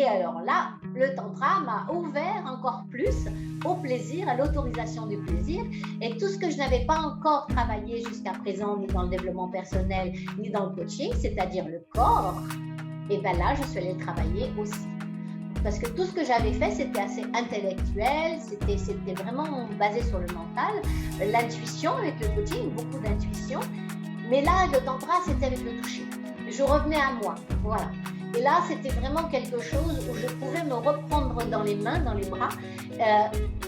Et alors là, le tantra m'a ouvert encore plus au plaisir, à l'autorisation du plaisir. Et tout ce que je n'avais pas encore travaillé jusqu'à présent, ni dans le développement personnel, ni dans le coaching, c'est-à-dire le corps, et bien là, je suis allée le travailler aussi. Parce que tout ce que j'avais fait, c'était assez intellectuel, c'était vraiment basé sur le mental, l'intuition avec le coaching, beaucoup d'intuition. Mais là, le tantra, c'était avec le toucher. Je revenais à moi, voilà. Et là, c'était vraiment quelque chose où je pouvais me reprendre dans les mains, dans les bras,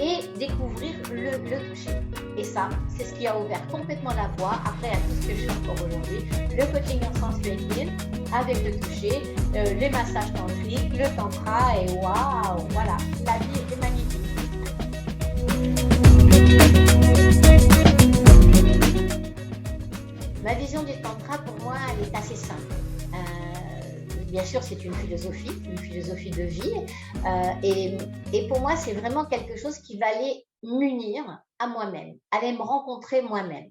et découvrir le toucher. Et ça, c'est ce qui a ouvert complètement la voie après à tout ce que je fais encore aujourd'hui. Le coaching en sensuel avec le toucher, les massages tantriques, le tantra, et waouh, voilà, la vie était magnifique. Ma vision du tantra, pour moi, elle est assez simple. Bien sûr, c'est une philosophie de vie. Et pour moi, c'est vraiment quelque chose qui va aller m'unir à moi-même, aller me rencontrer moi-même.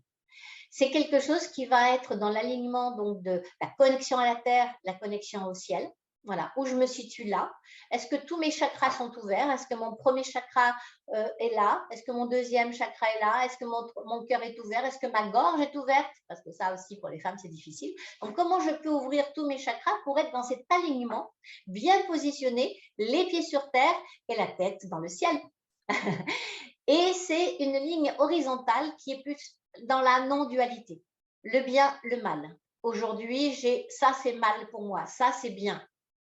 C'est quelque chose qui va être dans l'alignement donc de la connexion à la terre, la connexion au ciel. Voilà, où je me situe là. Est-ce que tous mes chakras sont ouverts? Est-ce que mon premier chakra est là? Est-ce que mon deuxième chakra est là? Est-ce que mon cœur est ouvert? Est-ce que ma gorge est ouverte? Parce que ça aussi, pour les femmes, c'est difficile. Donc, comment je peux ouvrir tous mes chakras pour être dans cet alignement, bien positionné, les pieds sur terre et la tête dans le ciel? Et c'est une ligne horizontale qui est plus dans la non-dualité. Le bien, le mal. Aujourd'hui, ça c'est mal pour moi, ça c'est bien.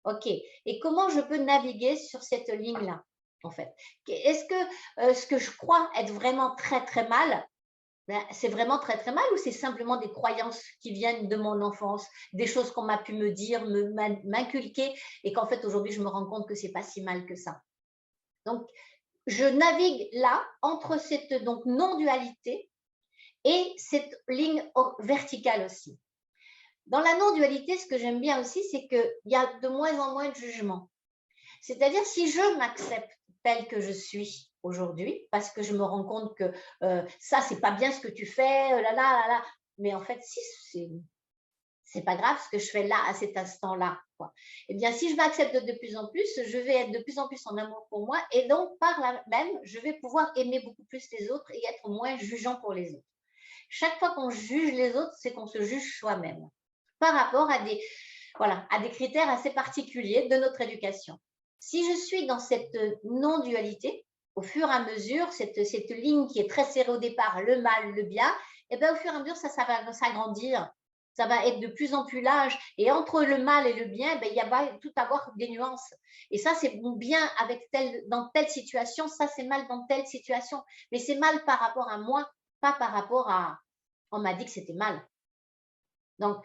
OK. Et comment je peux naviguer sur cette ligne-là, en fait? Est-ce que ce que je crois être vraiment très, très mal, c'est vraiment très, très mal, ou c'est simplement des croyances qui viennent de mon enfance, des choses qu'on m'a pu me dire, m'inculquer, et qu'en fait, aujourd'hui, je me rends compte que c'est pas si mal que ça. Donc, je navigue là, entre cette donc non-dualité et cette ligne verticale aussi. Dans la non-dualité, ce que j'aime bien aussi, c'est qu'il y a de moins en moins de jugement. C'est-à-dire, si je m'accepte telle que je suis aujourd'hui, parce que je me rends compte que ça, c'est pas bien ce que tu fais, là, là, là, là. Mais en fait, si, c'est pas grave ce que je fais là, à cet instant-là. Eh bien, si je m'accepte de plus en plus, je vais être de plus en plus en amour pour moi, et donc, par là même, je vais pouvoir aimer beaucoup plus les autres et être moins jugeant pour les autres. Chaque fois qu'on juge les autres, c'est qu'on se juge soi-même par rapport à des critères assez particuliers de notre éducation. Si je suis dans cette non-dualité, au fur et à mesure, cette ligne qui est très serrée au départ, le mal, le bien, et bien au fur et à mesure, ça va s'agrandir. Ça va être de plus en plus large. Et entre le mal et le bien, ben, il va tout avoir des nuances. Et ça, c'est bien dans telle situation, ça, c'est mal dans telle situation. Mais c'est mal par rapport à moi, pas par rapport à on m'a dit que c'était mal. Donc,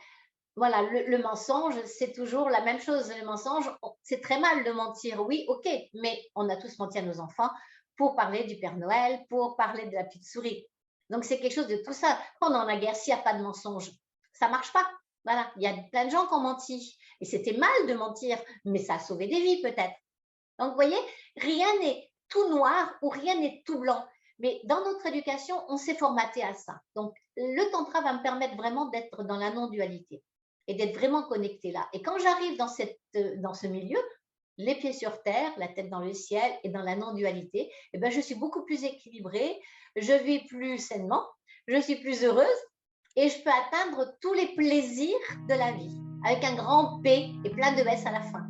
voilà, le mensonge, c'est toujours la même chose. Le mensonge, c'est très mal de mentir, oui, ok, mais on a tous menti à nos enfants pour parler du Père Noël, pour parler de la petite souris. Donc, c'est quelque chose de tout ça. Pendant la guerre, s'il n'y a pas de mensonge, ça ne marche pas. Voilà, il y a plein de gens qui ont menti. Et c'était mal de mentir, mais ça a sauvé des vies peut-être. Donc, vous voyez, rien n'est tout noir ou rien n'est tout blanc. Mais dans notre éducation, on s'est formaté à ça. Donc, le tantra va me permettre vraiment d'être dans la non-dualité et d'être vraiment connecté là. Et quand j'arrive dans ce milieu, les pieds sur terre, la tête dans le ciel et dans la non-dualité, eh ben, je suis beaucoup plus équilibrée, je vis plus sainement, je suis plus heureuse et je peux atteindre tous les plaisirs de la vie avec un grand P et plein de S à la fin.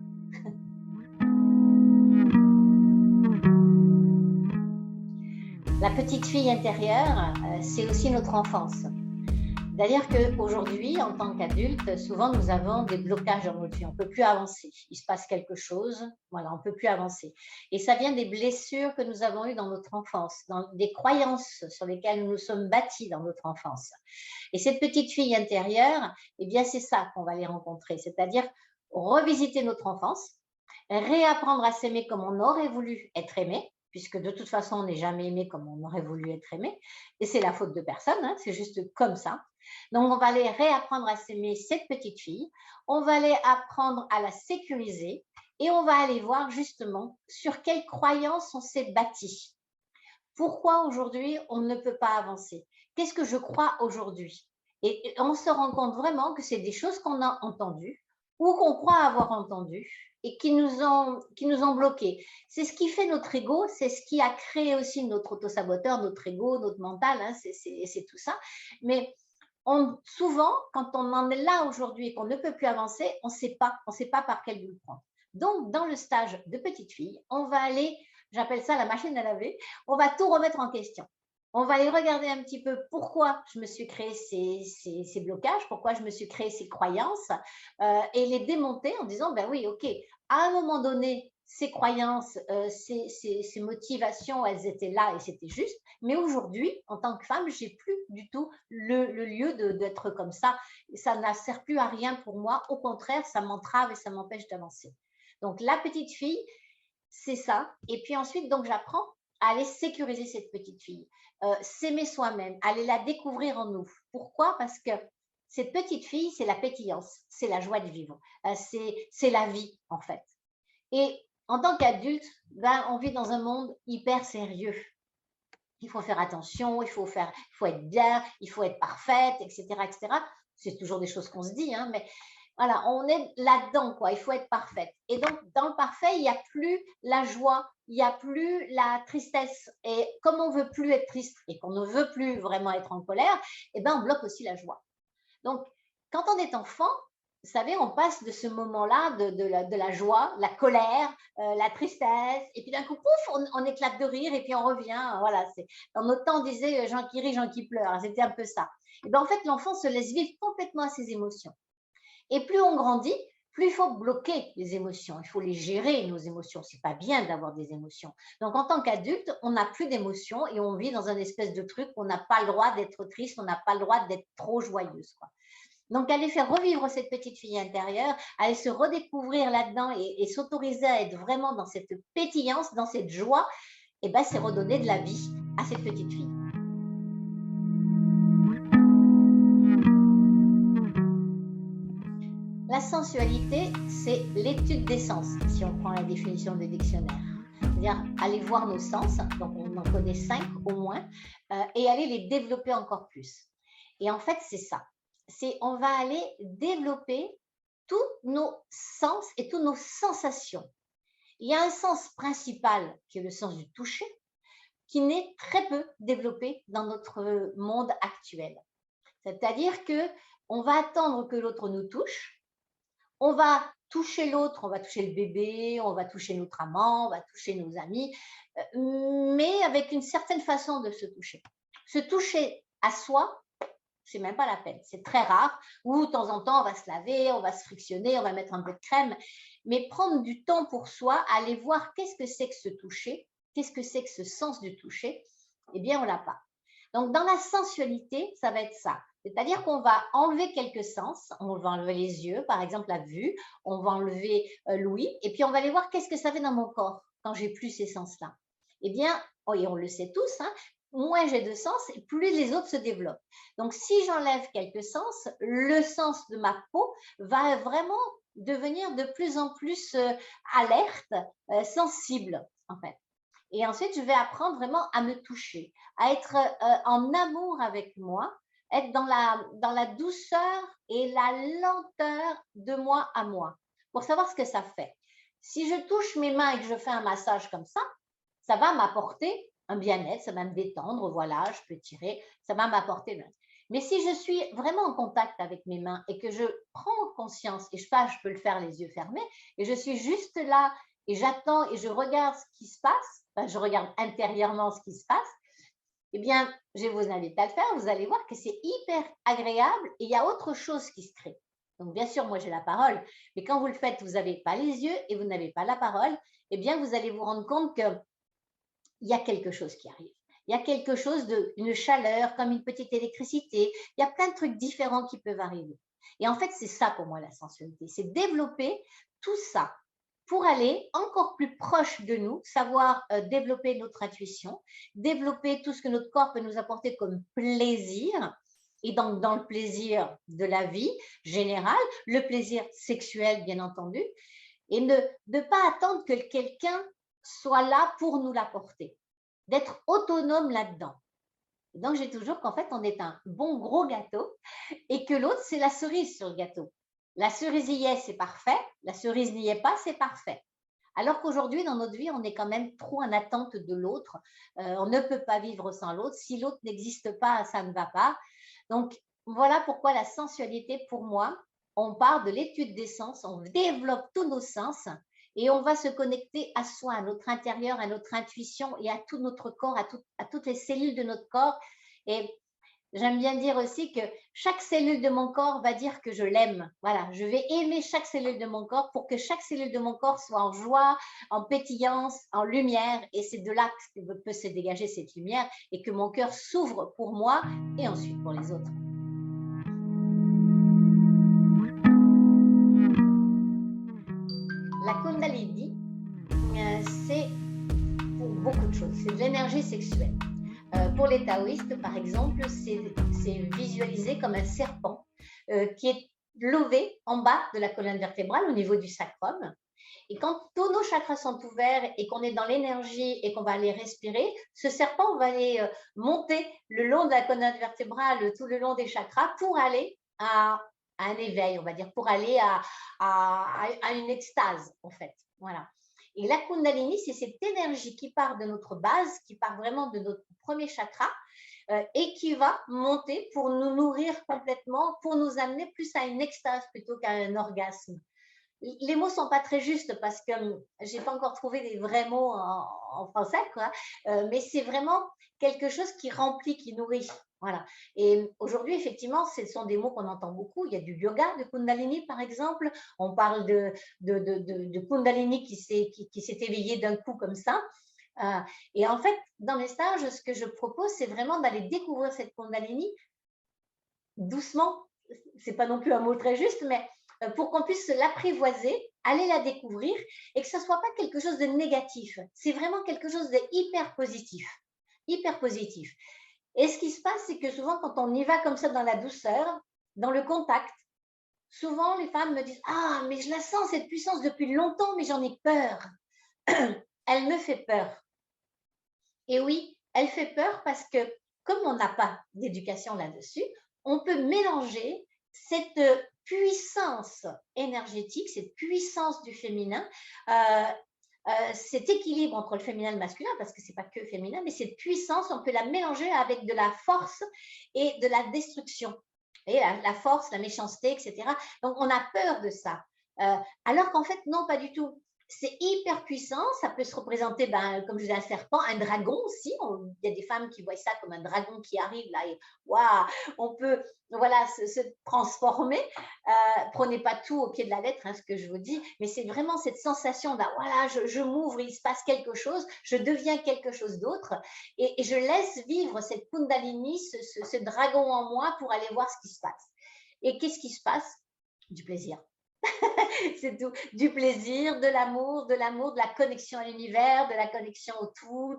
La petite fille intérieure, c'est aussi notre enfance. C'est-à-dire qu'aujourd'hui, en tant qu'adulte, souvent nous avons des blocages dans notre vie. On ne peut plus avancer. Il se passe quelque chose, voilà, on ne peut plus avancer. Et ça vient des blessures que nous avons eues dans notre enfance, dans des croyances sur lesquelles nous nous sommes bâtis dans notre enfance. Et cette petite fille intérieure, eh bien, c'est ça qu'on va aller rencontrer. C'est-à-dire revisiter notre enfance, réapprendre à s'aimer comme on aurait voulu être aimé, puisque de toute façon, on n'est jamais aimé comme on aurait voulu être aimé. Et c'est la faute de personne, hein, c'est juste comme ça. Donc, on va aller réapprendre à s'aimer cette petite fille, on va aller apprendre à la sécuriser et on va aller voir justement sur quelles croyances on s'est bâti. Pourquoi aujourd'hui on ne peut pas avancer? Qu'est-ce que je crois aujourd'hui? Et on se rend compte vraiment que c'est des choses qu'on a entendues, ou qu'on croit avoir entendus et qui nous ont bloqués. C'est ce qui fait notre ego, c'est ce qui a créé aussi notre autosaboteur, notre ego, notre mental, hein, c'est tout ça. Mais souvent, quand on en est là aujourd'hui et qu'on ne peut plus avancer, on ne sait pas par quel bout le prendre. Donc, dans le stage de petite fille, on va aller, j'appelle ça la machine à laver, on va tout remettre en question. On va aller regarder un petit peu pourquoi je me suis créé ces blocages, pourquoi je me suis créé ces croyances, et les démonter en disant, ben oui, ok, à un moment donné, ces croyances, ces motivations, elles étaient là et c'était juste. Mais aujourd'hui, en tant que femme, j'ai plus du tout le lieu d'être comme ça. Ça ne sert plus à rien pour moi. Au contraire, ça m'entrave et ça m'empêche d'avancer. Donc, la petite fille, c'est ça. Et puis ensuite, donc, j'apprends à aller sécuriser cette petite fille, s'aimer soi-même, aller la découvrir en nous. Pourquoi? Parce que cette petite fille, c'est la pétillance, c'est la joie de vivre, c'est la vie, en fait. Et en tant qu'adulte, ben, on vit dans un monde hyper sérieux. Il faut faire attention, il faut être bien, il faut être parfaite, etc., etc. C'est toujours des choses qu'on se dit, hein, mais voilà, on est là-dedans, quoi. Il faut être parfaite. Et donc, dans le parfait, il n'y a plus la joie, il n'y a plus la tristesse. Et comme on ne veut plus être triste et qu'on ne veut plus vraiment être en colère, eh ben, on bloque aussi la joie. Donc, quand on est enfant, vous savez, on passe de ce moment-là, de la joie, la colère, la tristesse, et puis d'un coup, pouf, on éclate de rire, et puis on revient. Voilà, dans notre temps, on disait Jean qui rit, Jean qui pleure. C'était un peu ça. Et bien, en fait, l'enfant se laisse vivre complètement ses émotions. Et plus on grandit, plus il faut bloquer les émotions. Il faut les gérer, nos émotions. C'est pas bien d'avoir des émotions. Donc, en tant qu'adulte, on n'a plus d'émotions et on vit dans un espèce de truc où on n'a pas le droit d'être triste, on n'a pas le droit d'être trop joyeuse, quoi. Donc, aller faire revivre cette petite fille intérieure, aller se redécouvrir là-dedans et s'autoriser à être vraiment dans cette pétillance, dans cette joie, et ben, c'est redonner de la vie à cette petite fille. La sensualité, c'est l'étude des sens, si on prend la définition des dictionnaires. C'est-à-dire aller voir nos sens, donc on en connaît 5 au moins, et aller les développer encore plus. Et en fait, c'est ça. On va aller développer tous nos sens et toutes nos sensations. Il y a un sens principal qui est le sens du toucher, qui n'est très peu développé dans notre monde actuel. C'est-à-dire qu'on va attendre que l'autre nous touche, on va toucher l'autre, on va toucher le bébé, on va toucher notre amant, on va toucher nos amis, mais avec une certaine façon de se toucher. Se toucher à soi, c'est même pas la peine, c'est très rare, ou de temps en temps on va se laver, on va se frictionner, on va mettre un peu de crème, mais prendre du temps pour soi, aller voir qu'est-ce que c'est que ce toucher, qu'est-ce que c'est que ce sens du toucher, eh bien on l'a pas. Donc dans la sensualité, ça va être ça. C'est-à-dire qu'on va enlever quelques sens, on va enlever les yeux, par exemple la vue, on va enlever l'ouïe, et puis on va aller voir qu'est-ce que ça fait dans mon corps quand j'ai plus ces sens-là. Eh bien, et on le sait tous, hein, moins j'ai de sens, plus les autres se développent. Donc, si j'enlève quelques sens, le sens de ma peau va vraiment devenir de plus en plus alerte, sensible, en fait. Et ensuite, je vais apprendre vraiment à me toucher, à être en amour avec moi, être dans la douceur et la lenteur de moi à moi, pour savoir ce que ça fait. Si je touche mes mains et que je fais un massage comme ça va m'apporter un bien-être, ça va me détendre, voilà, je peux tirer, ça va m'apporter. Mais si je suis vraiment en contact avec mes mains et que je prends conscience, et je peux le faire les yeux fermés, et je suis juste là et j'attends et je regarde ce qui se passe, enfin, je regarde intérieurement ce qui se passe, eh bien, je vais vous inviter à le faire, vous allez voir que c'est hyper agréable et il y a autre chose qui se crée. Donc, bien sûr, moi, j'ai la parole, mais quand vous le faites, vous n'avez pas les yeux et vous n'avez pas la parole, eh bien, vous allez vous rendre compte qu'il y a quelque chose qui arrive. Il y a quelque chose une chaleur, comme une petite électricité. Il y a plein de trucs différents qui peuvent arriver. Et en fait, c'est ça pour moi la sensualité. C'est développer tout ça pour aller encore plus proche de nous, savoir développer notre intuition, développer tout ce que notre corps peut nous apporter comme plaisir, et donc dans le plaisir de la vie générale, le plaisir sexuel bien entendu, et ne pas attendre que quelqu'un soit là pour nous l'apporter, d'être autonome là-dedans. Donc, j'ai toujours qu'en fait, on est un bon gros gâteau et que l'autre, c'est la cerise sur le gâteau. La cerise y est, c'est parfait. La cerise n'y est pas, c'est parfait. Alors qu'aujourd'hui, dans notre vie, on est quand même trop en attente de l'autre. On ne peut pas vivre sans l'autre. Si l'autre n'existe pas, ça ne va pas. Donc, voilà pourquoi la sensualité, pour moi, on part de l'étude des sens, on développe tous nos sens et on va se connecter à soi, à notre intérieur, à notre intuition et à tout notre corps, à toutes les cellules de notre corps. Et j'aime bien dire aussi que chaque cellule de mon corps va dire que je l'aime. Voilà, je vais aimer chaque cellule de mon corps pour que chaque cellule de mon corps soit en joie, en pétillance, en lumière. Et c'est de là que peut se dégager cette lumière et que mon cœur s'ouvre pour moi et ensuite pour les autres. La Kundalini, c'est pour beaucoup de choses. C'est de l'énergie sexuelle. Pour les taoïstes, par exemple, c'est visualisé comme un serpent qui est levé en bas de la colonne vertébrale au niveau du sacrum. Et quand tous nos chakras sont ouverts et qu'on est dans l'énergie et qu'on va aller respirer, ce serpent va aller monter le long de la colonne vertébrale, tout le long des chakras pour aller à un éveil, on va dire, pour aller à une extase, en fait. Voilà. Et la Kundalini, c'est cette énergie qui part de notre base, qui part vraiment de notre premier chakra et qui va monter pour nous nourrir complètement, pour nous amener plus à une extase plutôt qu'à un orgasme. Les mots ne sont pas très justes parce que je n'ai pas encore trouvé des vrais mots en français, quoi. Mais c'est vraiment quelque chose qui remplit, qui nourrit. Voilà. Et aujourd'hui, effectivement, ce sont des mots qu'on entend beaucoup. Il y a du yoga, de Kundalini, par exemple. On parle de Kundalini qui s'est éveillé d'un coup comme ça. Et en fait, dans mes stages, ce que je propose, c'est vraiment d'aller découvrir cette Kundalini doucement. C'est pas non plus un mot très juste, mais pour qu'on puisse l'apprivoiser, aller la découvrir et que ce ne soit pas quelque chose de négatif. C'est vraiment quelque chose de hyper positif. Hyper positif. Et ce qui se passe, c'est que souvent, quand on y va comme ça dans la douceur, dans le contact, souvent les femmes me disent « Ah, mais je la sens cette puissance depuis longtemps, mais j'en ai peur. » Elle me fait peur. Et oui, elle fait peur parce que comme on n'a pas d'éducation là-dessus, on peut mélanger cette puissance énergétique, cette puissance du féminin, cet équilibre entre le féminin et le masculin, parce que ce n'est pas que féminin, mais cette puissance, on peut la mélanger avec de la force et de la destruction. Et la force, la méchanceté, etc. Donc, on a peur de ça. Alors qu'en fait, non, pas du tout. C'est hyper puissant, ça peut se représenter, comme je disais, un serpent, un dragon aussi. Il y a des femmes qui voient ça comme un dragon qui arrive là et waouh, on peut voilà, se transformer. Prenez pas tout au pied de la lettre, hein, ce que je vous dis, mais c'est vraiment cette sensation d'un voilà, je m'ouvre, il se passe quelque chose, je deviens quelque chose d'autre et je laisse vivre cette Kundalini, ce dragon en moi pour aller voir ce qui se passe. Et qu'est-ce qui se passe? Du plaisir. C'est tout, du plaisir, de l'amour, de la connexion à l'univers, de la connexion au tout,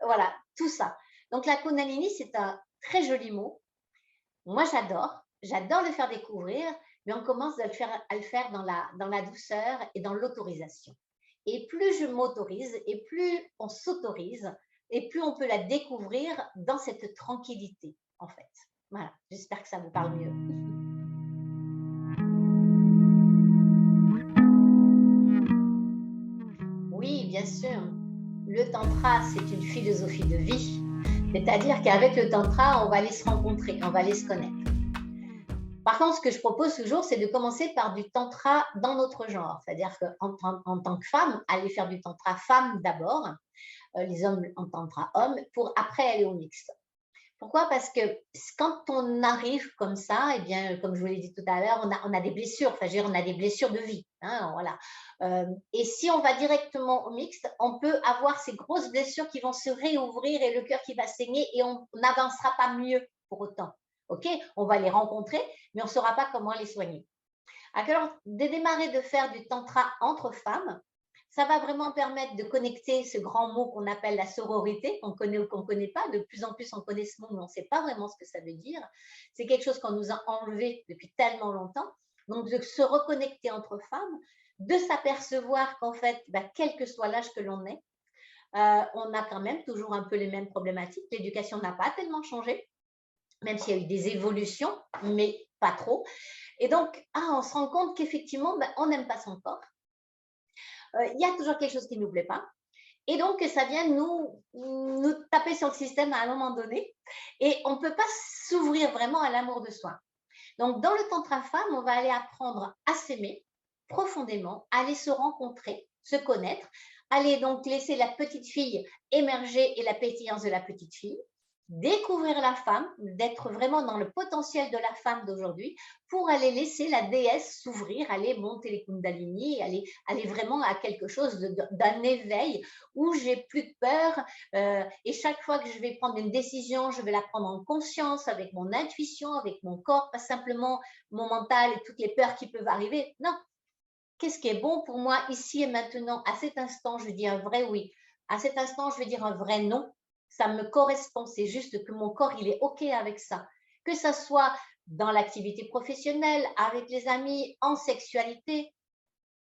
voilà, tout ça. Donc la Kundalini, c'est un très joli mot. Moi, j'adore le faire découvrir, mais on commence à le faire dans la douceur et dans l'autorisation. Et plus je m'autorise, et plus on s'autorise, et plus on peut la découvrir dans cette tranquillité, en fait. Voilà, j'espère que ça vous parle mieux. Oui, bien sûr. Le tantra, c'est une philosophie de vie. C'est-à-dire qu'avec le tantra, on va aller se rencontrer, on va aller se connaître. Par contre, ce que je propose toujours, c'est de commencer par du tantra dans notre genre. C'est-à-dire qu'en tant que femme, aller faire du tantra femme d'abord, les hommes en tantra homme, pour après aller au mixte. Pourquoi? Parce que quand on arrive comme ça, eh bien, comme je vous l'ai dit tout à l'heure, on a des blessures, enfin, je veux dire, on a des blessures de vie. Hein, voilà. Et si on va directement au mixte, on peut avoir ces grosses blessures qui vont se réouvrir et le cœur qui va saigner et on n'avancera pas mieux pour autant. OK? On va les rencontrer, mais on ne saura pas comment les soigner. Alors, de démarrer de faire du tantra entre femmes, ça va vraiment permettre de connecter ce grand mot qu'on appelle la sororité, qu'on connaît ou qu'on ne connaît pas. De plus en plus, on connaît ce mot, mais on ne sait pas vraiment ce que ça veut dire. C'est quelque chose qu'on nous a enlevé depuis tellement longtemps. Donc, de se reconnecter entre femmes, de s'apercevoir qu'en fait, quel que soit l'âge que l'on est, on a quand même toujours un peu les mêmes problématiques. L'éducation n'a pas tellement changé, même s'il y a eu des évolutions, mais pas trop. Et donc, on se rend compte qu'effectivement, ben, on n'aime pas son corps. Il y a toujours quelque chose qui ne nous plaît pas. Et donc, ça vient nous taper sur le système à un moment donné. Et on ne peut pas s'ouvrir vraiment à l'amour de soi. Donc, dans le tantra femme, on va aller apprendre à s'aimer profondément, à aller se rencontrer, se connaître, aller donc laisser la petite fille émerger et la pétillance de la petite fille, découvrir la femme, d'être vraiment dans le potentiel de la femme d'aujourd'hui pour aller laisser la déesse s'ouvrir, aller monter les kundalini, aller vraiment à quelque chose d'un éveil où j'ai plus de peur et chaque fois que je vais prendre une décision, je vais la prendre en conscience avec mon intuition, avec mon corps, pas simplement mon mental et toutes les peurs qui peuvent arriver. Non, qu'est-ce qui est bon pour moi ici et maintenant, à cet instant, je dis un vrai oui. À cet instant, je vais dire un vrai non. Ça me correspond, c'est juste que mon corps, il est OK avec ça. Que ça soit dans l'activité professionnelle, avec les amis, en sexualité.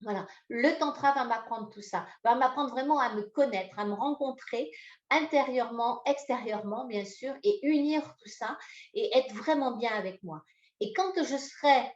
Voilà, le tantra va m'apprendre tout ça, va m'apprendre vraiment à me connaître, à me rencontrer intérieurement, extérieurement, bien sûr, et unir tout ça et être vraiment bien avec moi. Et quand je serai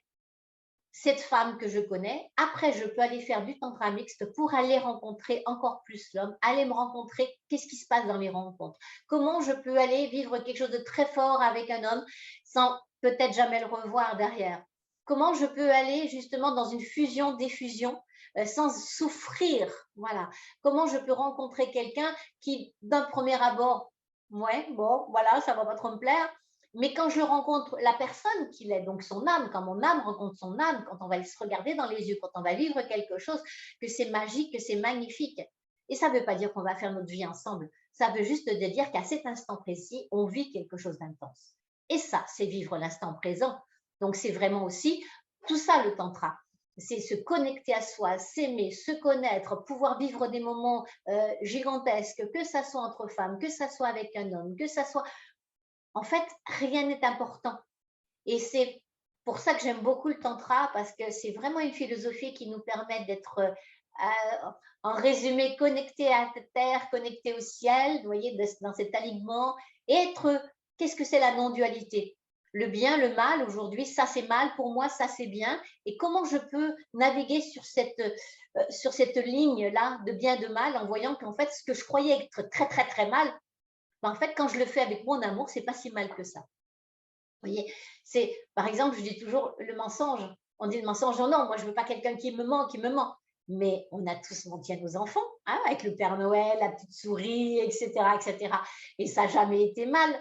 cette femme que je connais, après, je peux aller faire du tantra mixte pour aller rencontrer encore plus l'homme, aller me rencontrer, qu'est-ce qui se passe dans les rencontres, comment je peux aller vivre quelque chose de très fort avec un homme sans peut-être jamais le revoir derrière, comment je peux aller justement dans une fusion-diffusion sans souffrir, voilà, comment je peux rencontrer quelqu'un qui, d'un premier abord, ouais, bon, voilà, ça va pas trop me plaire, mais quand je rencontre la personne qu'il est, donc son âme, quand mon âme rencontre son âme, quand on va se regarder dans les yeux, quand on va vivre quelque chose, que c'est magique, que c'est magnifique. Et ça ne veut pas dire qu'on va faire notre vie ensemble. Ça veut juste dire qu'à cet instant précis, on vit quelque chose d'intense. Et ça, c'est vivre l'instant présent. Donc, c'est vraiment aussi tout ça le tantra. C'est se connecter à soi, s'aimer, se connaître, pouvoir vivre des moments gigantesques, que ça soit entre femmes, que ça soit avec un homme, que ça soit en fait, rien n'est important. Et c'est pour ça que j'aime beaucoup le tantra, parce que c'est vraiment une philosophie qui nous permet d'être, en résumé, connecté à la terre, connecté au ciel, vous voyez, dans cet alignement, et être, qu'est-ce que c'est la non-dualité? Le bien, le mal, aujourd'hui, ça c'est mal, pour moi, ça c'est bien, et comment je peux naviguer sur cette ligne-là de bien, de mal, en voyant qu'en fait, ce que je croyais être très, très, très mal, en fait, quand je le fais avec mon amour, c'est pas si mal que ça. Vous voyez, c'est, par exemple, je dis toujours le mensonge. On dit le mensonge, oh non, moi je veux pas quelqu'un qui me ment, qui me ment. Mais on a tous menti à nos enfants, hein, avec le Père Noël, la petite souris, etc., etc. Et ça n'a jamais été mal.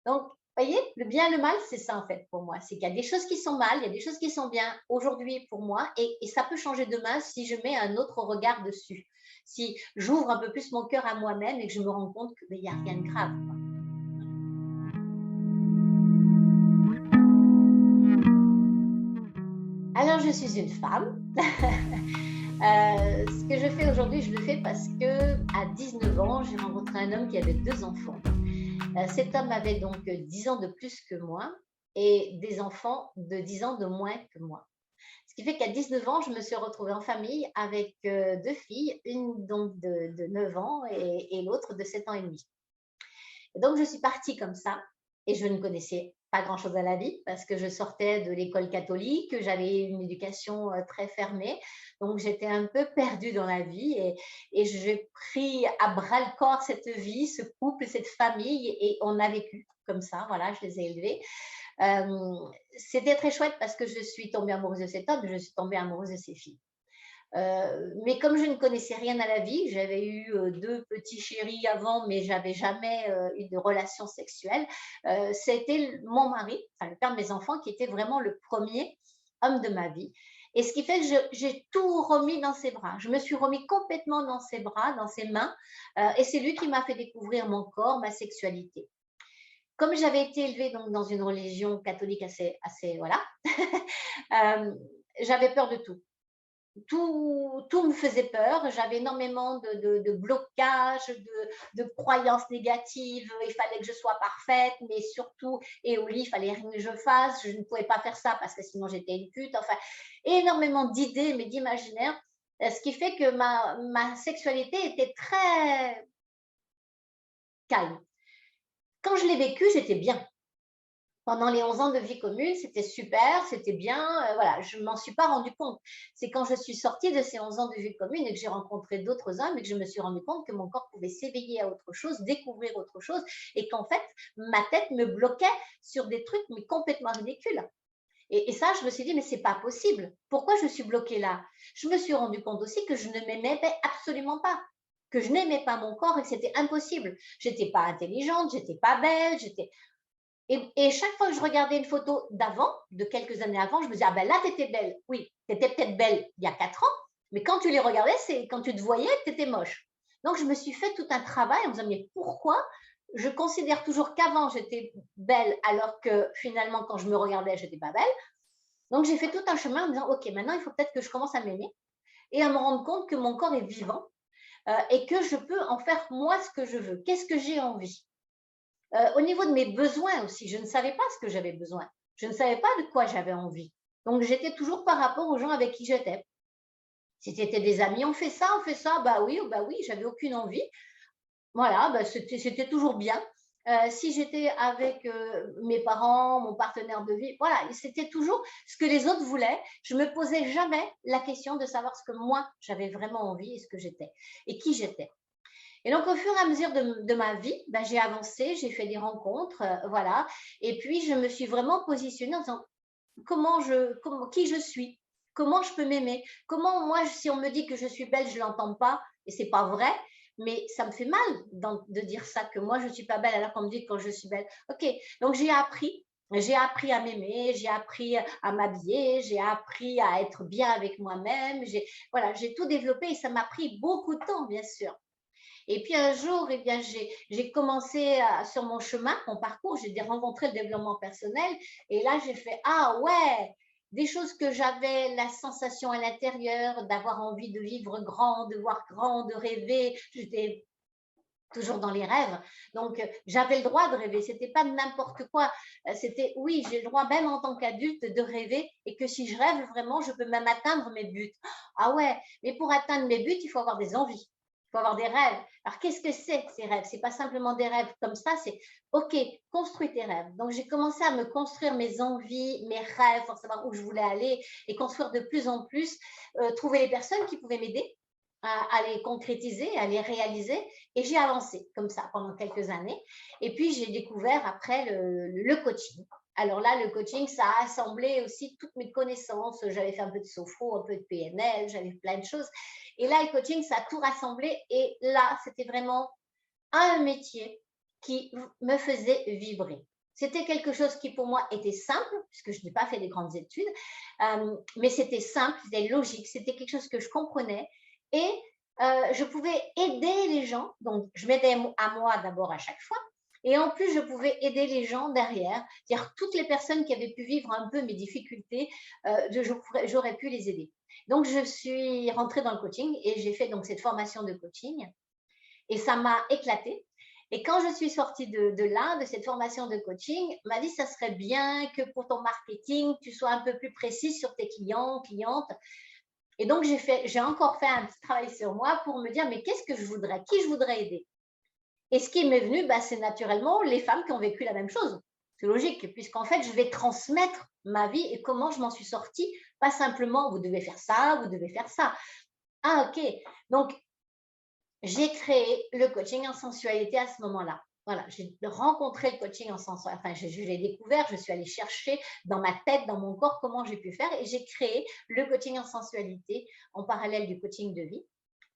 Donc, vous voyez, le bien et le mal, c'est ça en fait pour moi. C'est qu'il y a des choses qui sont mal, il y a des choses qui sont bien aujourd'hui pour moi, et ça peut changer demain si je mets un autre regard dessus. Si j'ouvre un peu plus mon cœur à moi-même et que je me rends compte qu'il n'y a rien de grave, quoi. Alors, je suis une femme. Ce que je fais aujourd'hui, je le fais parce que à 19 ans, j'ai rencontré un homme qui avait 2 enfants. Cet homme avait donc 10 ans de plus que moi et des enfants de 10 ans de moins que moi. Ce qui fait qu'à 19 ans, je me suis retrouvée en famille avec 2 filles, une donc de 9 ans et l'autre de 7 ans et demi. Et donc, je suis partie comme ça et je ne connaissais pas grand-chose à la vie parce que je sortais de l'école catholique, j'avais une éducation très fermée, donc j'étais un peu perdue dans la vie et j'ai pris à bras le corps cette vie, ce couple, cette famille et on a vécu comme ça, voilà, je les ai élevés. C'était très chouette parce que je suis tombée amoureuse de cet homme, je suis tombée amoureuse de ses filles. Mais comme je ne connaissais rien à la vie, j'avais eu 2 petits chéris avant, mais j'avais jamais eu de relation sexuelle. C'était mon mari, enfin le père de mes enfants, qui était vraiment le premier homme de ma vie. Et ce qui fait que j'ai tout remis dans ses bras. Je me suis remis complètement dans ses bras, dans ses mains, et c'est lui qui m'a fait découvrir mon corps, ma sexualité. Comme j'avais été élevée donc dans une religion catholique assez voilà, j'avais peur de tout. Tout me faisait peur. J'avais énormément de blocages, de croyances négatives. Il fallait que je sois parfaite, mais surtout, et au lit, il fallait rien que je fasse. Je ne pouvais pas faire ça parce que sinon j'étais une pute. Enfin, énormément d'idées, mais d'imaginaires. Ce qui fait que ma sexualité était très calme. Quand je l'ai vécu, j'étais bien. pendant les 11 ans de vie commune, c'était super, c'était bien, voilà, je ne m'en suis pas rendu compte. C'est quand je suis sortie de ces 11 ans de vie commune et que j'ai rencontré d'autres hommes et que je me suis rendu compte que mon corps pouvait s'éveiller à autre chose, découvrir autre chose, et qu'en fait, ma tête me bloquait sur des trucs mais complètement ridicules. Et ça, je me suis dit, mais c'est pas possible. Pourquoi je suis bloquée là? Je me suis rendu compte aussi que je ne m'aimais absolument pas, que je n'aimais pas mon corps et que c'était impossible. J'étais pas intelligente, j'étais pas belle, et chaque fois que je regardais une photo d'avant, de quelques années avant, je me disais, ah ben là, tu étais belle. Oui, tu étais peut-être belle il y a 4 ans, mais quand tu les regardais, c'est quand tu te voyais, tu étais moche. Donc, je me suis fait tout un travail en me disant, mais pourquoi je considère toujours qu'avant, j'étais belle, alors que finalement, quand je me regardais, je n'étais pas belle. Donc, j'ai fait tout un chemin en me disant, OK, maintenant, il faut peut-être que je commence à m'aimer et à me rendre compte que mon corps est vivant et que je peux en faire moi ce que je veux. Qu'est-ce que j'ai envie? Au niveau de mes besoins aussi, je ne savais pas ce que j'avais besoin. Je ne savais pas de quoi j'avais envie. Donc, j'étais toujours par rapport aux gens avec qui j'étais. Si c'était des amis, on fait ça, bah oui, j'avais aucune envie. Voilà, bah c'était toujours bien. Si j'étais avec mes parents, mon partenaire de vie, voilà, c'était toujours ce que les autres voulaient. Je me posais jamais la question de savoir ce que moi j'avais vraiment envie et ce que j'étais et qui j'étais. Et donc, au fur et à mesure de ma vie, ben, j'ai avancé, j'ai fait des rencontres, voilà. Et puis, je me suis vraiment positionnée en disant qui je suis, comment je peux m'aimer, comment moi, si on me dit que je suis belle, je ne l'entends pas, et c'est pas vrai, mais ça me fait mal de dire ça, que moi, je ne suis pas belle alors qu'on me dit que je suis belle. Ok, donc j'ai appris à m'aimer, j'ai appris à m'habiller, j'ai appris à être bien avec moi-même, voilà, j'ai tout développé et ça m'a pris beaucoup de temps, bien sûr. Et puis un jour, eh bien, j'ai commencé sur mon chemin, mon parcours, j'ai rencontré le développement personnel. Et là, j'ai fait, ah ouais, des choses que j'avais la sensation à l'intérieur d'avoir envie de vivre grand, de voir grand, de rêver. J'étais toujours dans les rêves. Donc, j'avais le droit de rêver. C'était pas n'importe quoi. C'était, oui, j'ai le droit, même en tant qu'adulte, de rêver et que si je rêve vraiment, je peux même atteindre mes buts. Ah ouais, mais pour atteindre mes buts, il faut avoir des envies. Il faut avoir des rêves. Alors, qu'est-ce que c'est ces rêves? C'est pas simplement des rêves comme ça, c'est OK, construis tes rêves. Donc, j'ai commencé à me construire mes envies, mes rêves, pour savoir où je voulais aller et construire de plus en plus, trouver les personnes qui pouvaient m'aider à les concrétiser, à les réaliser. Et j'ai avancé comme ça pendant quelques années. Et puis, j'ai découvert après le coaching. Alors là, le coaching, ça a assemblé aussi toutes mes connaissances. J'avais fait un peu de sophro, un peu de PNL, j'avais plein de choses. Et là, le coaching, ça a tout rassemblé. Et là, c'était vraiment un métier qui me faisait vibrer. C'était quelque chose qui pour moi était simple, puisque je n'ai pas fait des grandes études, mais c'était simple, c'était logique, c'était quelque chose que je comprenais et je pouvais aider les gens. Donc, je m'aidais à moi d'abord à chaque fois. Et en plus, je pouvais aider les gens derrière, c'est-à-dire toutes les personnes qui avaient pu vivre un peu mes difficultés, j'aurais pu les aider. Donc, je suis rentrée dans le coaching et j'ai fait donc cette formation de coaching et ça m'a éclatée. Et quand je suis sortie de là, de cette formation de coaching, m'a dit, ça serait bien que pour ton marketing, tu sois un peu plus précise sur tes clients, clientes. Et donc, j'ai encore fait un petit travail sur moi pour me dire, mais qu'est-ce que je voudrais, qui je voudrais aider? Et ce qui m'est venu, bah, c'est naturellement les femmes qui ont vécu la même chose. C'est logique, puisqu'en fait, je vais transmettre ma vie et comment je m'en suis sortie, pas simplement, vous devez faire ça, vous devez faire ça. Ah, ok. Donc, j'ai créé le coaching en sensualité à ce moment-là. Voilà, j'ai rencontré le coaching en sensualité. Enfin, je l'ai découvert, je suis allée chercher dans ma tête, dans mon corps, comment j'ai pu faire et j'ai créé le coaching en sensualité en parallèle du coaching de vie.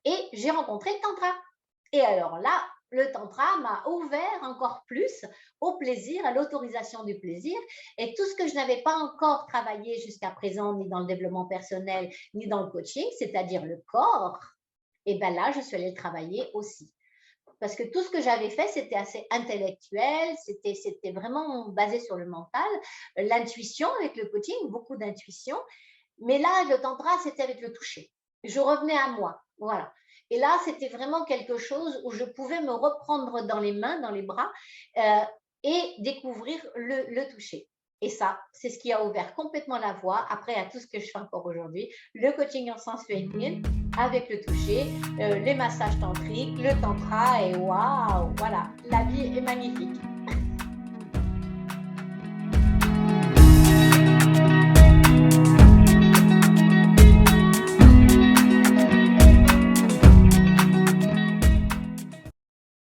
Et j'ai rencontré le tantra. Et alors là, le tantra m'a ouvert encore plus au plaisir, à l'autorisation du plaisir. Et tout ce que je n'avais pas encore travaillé jusqu'à présent, ni dans le développement personnel, ni dans le coaching, c'est-à-dire le corps, et bien là, je suis allée le travailler aussi. Parce que tout ce que j'avais fait, c'était assez intellectuel, c'était vraiment basé sur le mental, l'intuition avec le coaching, beaucoup d'intuition. Mais là, le tantra, c'était avec le toucher. Je revenais à moi, voilà. Et là, c'était vraiment quelque chose où je pouvais me reprendre dans les mains, dans les bras et découvrir le toucher. Et ça, c'est ce qui a ouvert complètement la voie après à tout ce que je fais encore aujourd'hui, le coaching en sensualité avec le toucher, les massages tantriques, le tantra et waouh, voilà, la vie est magnifique.